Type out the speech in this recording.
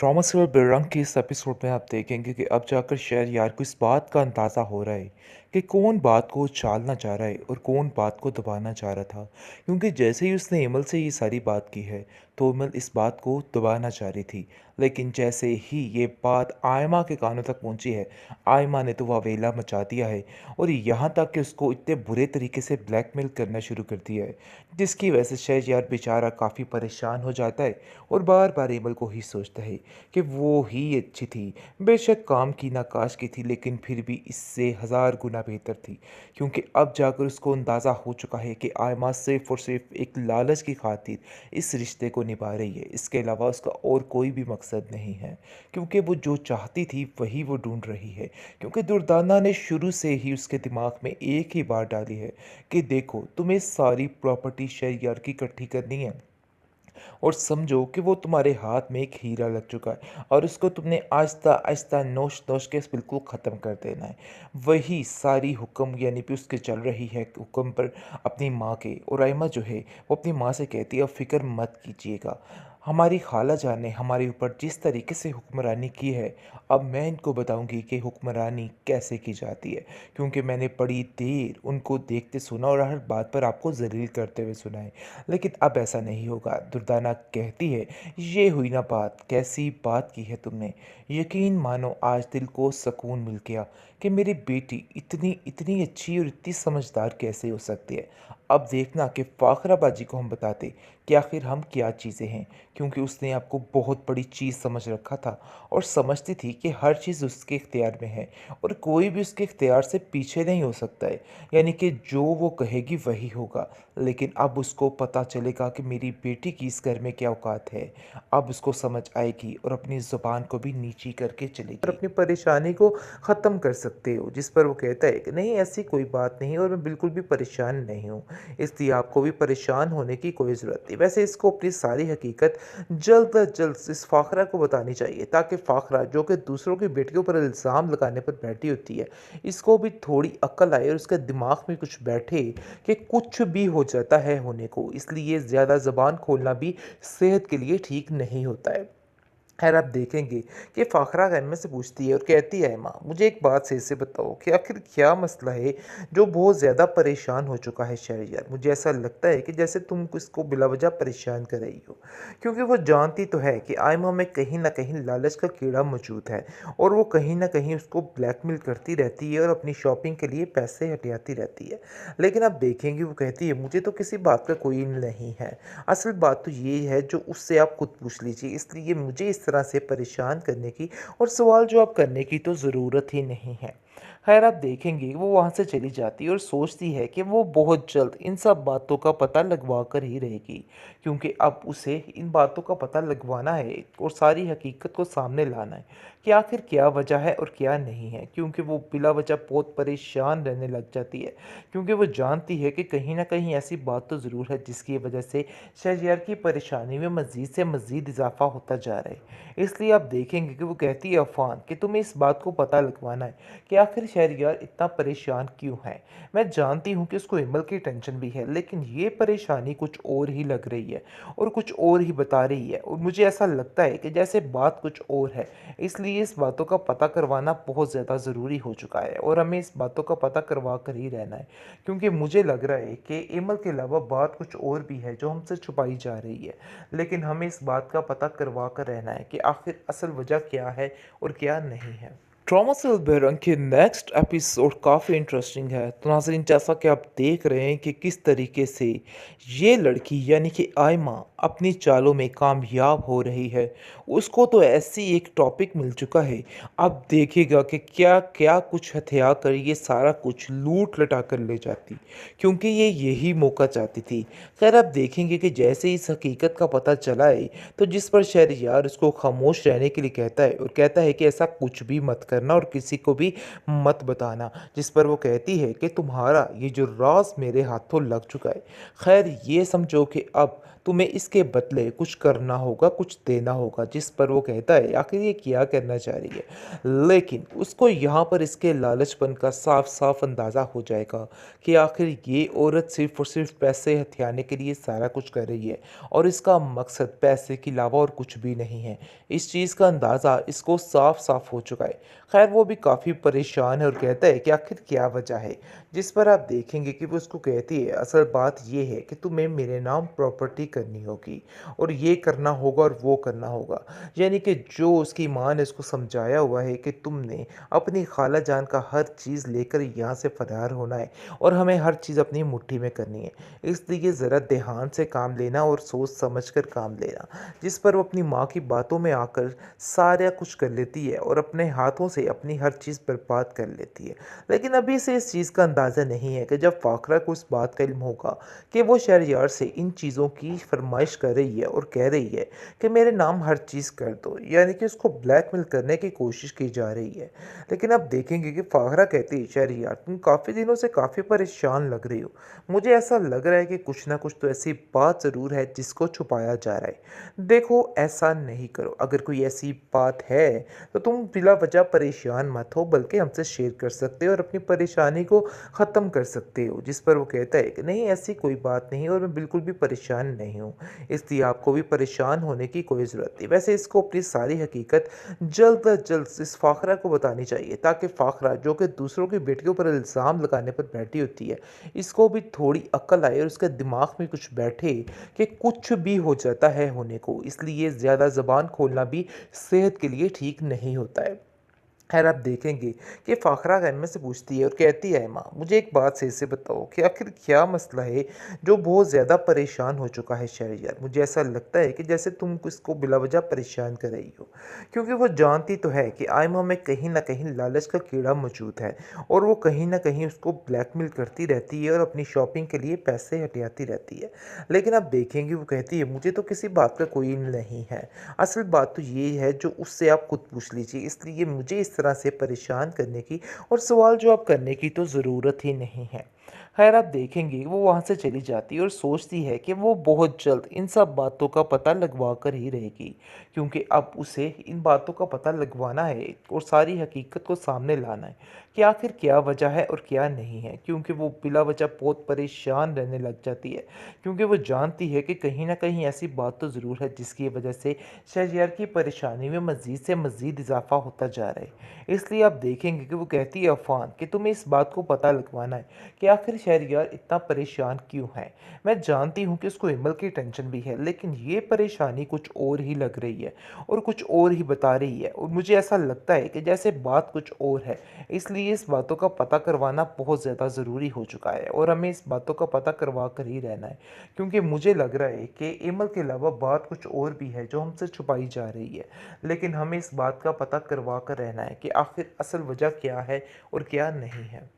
Drama serial बेरंग के इस एपिसोड में आप देखेंगे कि अब जाकर शायद यार को इस बात का अंदाज़ा हो रहा है कि कौन बात को टालना चाह रहा है और कौन बात को दबाना चाह रहा था। क्योंकि जैसे ही उसने इमल से ये सारी बात की है तो इमल इस बात को दबाना चाह रही थी, लेकिन जैसे ही ये बात आयमा के कानों तक पहुंची है, आयमा ने तो वावेला मचा दिया है और यहाँ तक कि उसको इतने बुरे तरीके से ब्लैकमेल करना शुरू कर दिया है, जिसकी वजह से शायद यार बेचारा काफ़ी परेशान हो जाता है और बार बार इमल को ही सोचता है कि वो ही अच्छी थी। बेशक काम की ना काश की थी, लेकिन फिर भी इससे हज़ार गुना बेहतर थी। क्योंकि अब जाकर उसको अंदाज़ा हो चुका है कि आयमा सिर्फ़ और सिर्फ़ एक लालच की खातिर इस रिश्ते को निभा रही है। इसके अलावा उसका और कोई भी मकसद नहीं है, क्योंकि वो जो चाहती थी वही वो ढूँढ रही है। क्योंकि दुर्दाना ने शुरू से ही उसके दिमाग में एक ही बात डाली है कि देखो, तुम्हें सारी प्रॉपर्टी शेयरयार की इकट्ठी करनी है और समझो कि वो तुम्हारे हाथ में एक हीरा लग चुका है और उसको तुमने आहिस्ता आहिस्ता नोच नोच के बिल्कुल ख़त्म कर देना है। वही सारी हुक्म यानी कि उसके चल रही है हुक्म पर अपनी माँ के, और आयमा जो है वो अपनी माँ से कहती है अब फिक्र मत कीजिएगा, हमारी खाला जान ने हमारे ऊपर जिस तरीके से हुक्मरानी की है, अब मैं इनको बताऊंगी कि हुक्मरानी कैसे की जाती है। क्योंकि मैंने बड़ी देर उनको देखते सुना और हर बात पर आपको जलील करते हुए सुना है, लेकिन अब ऐसा नहीं होगा। दुर्दाना कहती है, ये हुई ना बात, कैसी बात की है तुमने। यकीन मानो आज दिल को सुकून मिल गया कि मेरी बेटी इतनी इतनी अच्छी और इतनी समझदार कैसे हो सकती है। अब देखना कि फाखरा बाजी को हम बताते कि आखिर हम क्या चीज़ें हैं। क्योंकि उसने आपको बहुत बड़ी चीज़ समझ रखा था और समझती थी कि हर चीज़ उसके इख्तियार में है और कोई भी उसके इख्तियार से पीछे नहीं हो सकता है। यानी कि जो वो कहेगी वही होगा। लेकिन अब उसको पता चलेगा कि मेरी बेटी की इस घर में क्या औकात है। अब उसको समझ आएगी और अपनी ज़ुबान को भी नीची करके चलेगी और अपनी परेशानी को ख़त्म कर सकते हो। जिस पर वो कहता है कि नहीं, ऐसी कोई बात नहीं और मैं बिल्कुल भी परेशान नहीं हूँ, इसलिए आपको भी परेशान होने की कोई ज़रूरत नहीं। वैसे इसको अपनी सारी हकीकत जल्द अज जल्द इस फाखरा को बतानी चाहिए, ताकि फाखरा जो कि दूसरों की बेटियों पर इल्ज़ाम लगाने पर बैठी होती है, इसको भी थोड़ी अक्ल आए और उसके दिमाग में कुछ बैठे कि कुछ भी हो जाता है होने को, इसलिए ज़्यादा ज़बान खोलना भी सेहत के लिए ठीक नहीं होता है। खैर आप देखेंगे कि फ़ाखरा एम्मा से पूछती है और कहती है, माँ मुझे एक बात सही से बताओ कि आखिर क्या मसला है जो बहुत ज़्यादा परेशान हो चुका है शहरियार। मुझे ऐसा लगता है कि जैसे तुम इसको बिलावजह परेशान कर रही हो, क्योंकि वो जानती तो है कि आयमा में कहीं ना कहीं लालच का कीड़ा मौजूद है और वो कहीं ना कहीं उसको ब्लैकमेल करती रहती है और अपनी शॉपिंग के लिए पैसे हटियाती रहती है। लेकिन आप देखेंगे वो कहती है, मुझे तो किसी बात का कोई नहीं है, असल बात तो ये है जो उससे आप खुद पूछ लीजिए, इसलिए मुझे इस तरह से परेशान करने की और सवाल जवाब करने की तो ज़रूरत ही नहीं है। खैर आप देखेंगे वो वहाँ से चली जाती है और सोचती है कि वो बहुत जल्द इन सब बातों का पता लगवा कर ही रहेगी, क्योंकि अब उसे इन बातों का पता लगवाना है और सारी हकीकत को सामने लाना है कि आखिर क्या वजह है और क्या नहीं है। क्योंकि वो बिला वजह बहुत परेशान रहने लग जाती है, क्योंकि वो जानती है कि कहीं ना कहीं ऐसी बात तो ज़रूर है जिसकी वजह से शहरयार की परेशानी में मज़ीद से मज़ीद इजाफा होता जा रहा है। इसलिए आप देखेंगे कि वो कहती है अफ़ान कि तुम्हें इस बात को पता लगवाना है कि आखिर शहरयार इतना परेशान क्यों है। मैं जानती हूँ कि उसको इमल की टेंशन भी है, लेकिन ये परेशानी कुछ और ही लग रही है और कुछ और ही बता रही है और मुझे ऐसा लगता है कि जैसे बात कुछ और है। इसलिए इस बातों का पता करवाना बहुत ज़्यादा ज़रूरी हो चुका है और हमें इस बातों का पता करवा कर ही रहना है, क्योंकि मुझे लग रहा है कि इमल के अलावा बात कुछ और भी है जो हमसे छुपाई जा रही है। लेकिन हमें इस बात का पता करवा कर रहना है कि आखिर असल वजह क्या है और क्या नहीं है। ड्रामा से बेरंग के नेक्स्ट एपिसोड काफ़ी इंटरेस्टिंग है। तो नाज़रीन, जैसा कि आप देख रहे हैं कि किस तरीके से ये लड़की यानी कि आयमा अपनी चालों में कामयाब हो रही है। उसको तो ऐसी एक टॉपिक मिल चुका है, अब देखिएगा कि क्या क्या कुछ हथिया कर ये सारा कुछ लूट लटा कर ले जाती, क्योंकि ये यही मौका चाहती थी। खैर आप देखेंगे कि जैसे ही इस हकीकत का पता चला है तो जिस पर शहरयार उसको खामोश रहने के लिए कहता है और कहता है कि ऐसा कुछ भी मत करना और किसी को भी मत बताना, जिस पर वो कहती है कि तुम्हारा ये जो राज मेरे हाथों लग चुका है, खैर ये समझो कि अब तुम्हें इसके बदले कुछ करना होगा, कुछ देना होगा। जिस पर वो कहता है आखिर ये क्या करना चाह रही है। लेकिन उसको यहाँ पर इसके लालचपन का साफ-साफ अंदाज़ा हो जाएगा कि आखिर ये औरत सिर्फ़ और सिर्फ़ पैसे हथियाने के लिए सारा कुछ कर रही है और इसका मकसद पैसे के अलावा और कुछ भी नहीं है। इस चीज़ का अंदाज़ा इसको साफ-साफ हो चुका है। ख़ैर वो भी काफ़ी परेशान है और कहता है कि आखिर क्या वजह है? जिस पर आप देखेंगे कि वो उसको कहती है असल बात ये है कि तुम्हें मेरे नाम प्रॉपर्टी करनी होगी और ये करना होगा और वो करना होगा। यानी कि जो उसकी माँ ने उसको समझाया हुआ है कि तुमने अपनी खाला जान का हर चीज़ लेकर यहाँ से फ़रार होना है और हमें हर चीज़ अपनी मुट्ठी में करनी है। इसलिए ज़रा ध्यान से काम लेना और सोच समझ कर काम लेना। जिस पर वो अपनी माँ की बातों में आकर सारा कुछ कर लेती है और अपने हाथों से अपनी हर चीज़ बर्बाद कर लेती है। लेकिन अभी से इस चीज़ का अंदाज़ा नहीं है कि जब फ़ाखरा को इस बात का इल्म होगा कि वो शहरयार से इन चीज़ों की फ़रमाइश कर रही है और कह रही है कि मेरे नाम हर चीज़ कर दो, यानी कि उसको ब्लैकमेल करने की कोशिश की जा रही है। लेकिन आप देखेंगे कि फ़ाखरा कहती है शहरयार तुम काफ़ी दिनों से काफ़ी परेशान लग रही हो। मुझे ऐसा लग रहा है कि कुछ ना कुछ तो ऐसी बात ज़रूर है जिसको छुपाया जा रहा है। देखो ऐसा नहीं करो, अगर कोई ऐसी बात है तो तुम बिला वजह परेशान मत हो बल्कि हमसे शेयर कर सकते हो और अपनी परेशानी को ख़त्म कर सकते हो। जिस पर वो कहता है कि नहीं ऐसी कोई बात नहीं और मैं बिल्कुल भी परेशान नहीं हूँ, इसलिए आपको भी परेशान होने की कोई ज़रूरत नहीं। वैसे इसको अपनी सारी हकीकत जल्द अज जल्द इस फ़ाखरा को बतानी चाहिए ताकि फ़ाखरा जो कि दूसरों की बेटियों पर इल्ज़ाम लगाने पर बैठी होती है, इसको भी थोड़ी अक्ल आए और उसके दिमाग में कुछ बैठे कि कुछ भी हो जाता है होने को, इसलिए ज़्यादा ज़बान खोलना भी सेहत के लिए ठीक नहीं होता है। खैर आप देखेंगे कि फ़ाखरा गन से पूछती है और कहती है माँ मुझे एक बात सही से बताओ कि आखिर क्या मसला है जो बहुत ज़्यादा परेशान हो चुका है शहरयार। मुझे ऐसा लगता है कि जैसे तुम इसको बिलावजह परेशान कर रही हो, क्योंकि वो जानती तो है कि आयमा में कहीं ना कहीं लालच का कीड़ा मौजूद है और वो कहीं ना कहीं उसको ब्लैकमेल करती रहती है और अपनी शॉपिंग के लिए पैसे हटियाती रहती है। लेकिन आप देखेंगे वो कहती है मुझे तो किसी बात का कोई नहीं है, असल बात तो ये है जो उससे आप खुद पूछ लीजिए, इसलिए मुझे इस तरह से परेशान करने की और सवाल जवाब करने की तो ज़रूरत ही नहीं है। खैर आप देखेंगे वो वहाँ से चली जाती है और सोचती है कि वो बहुत जल्द इन सब बातों का पता लगवा कर ही रहेगी, क्योंकि अब उसे इन बातों का पता लगवाना है और सारी हकीकत को सामने लाना है कि आखिर क्या वजह है और क्या नहीं है। क्योंकि वो बिला वजह बहुत परेशान रहने लग जाती है, क्योंकि वो जानती है कि कहीं ना कहीं ऐसी बात तो ज़रूर है जिसकी वजह से शहरयार की परेशानी में मज़ीद से मज़ीद इजाफा होता जा रहा है। इसलिए आप देखेंगे कि वो कहती है अफ़ान कि तुम्हें इस बात को पता लगवाना है कि आखिर शहरयार इतना परेशान क्यों है। मैं जानती हूँ कि उसको हिमल की टेंशन भी है, लेकिन ये परेशानी कुछ और ही लग रही है और कुछ और ही बता रही है और मुझे ऐसा लगता है कि जैसे बात कुछ और है। इसलिए इस बातों का पता करवाना बहुत ज़्यादा ज़रूरी हो चुका है और हमें इस बातों का पता करवा कर ही रहना है, क्योंकि मुझे लग रहा है कि इमल के अलावा बात कुछ और भी है जो हमसे छुपाई जा रही है। लेकिन हमें इस बात का पता करवा कर रहना है कि आखिर असल वजह क्या है और क्या नहीं है।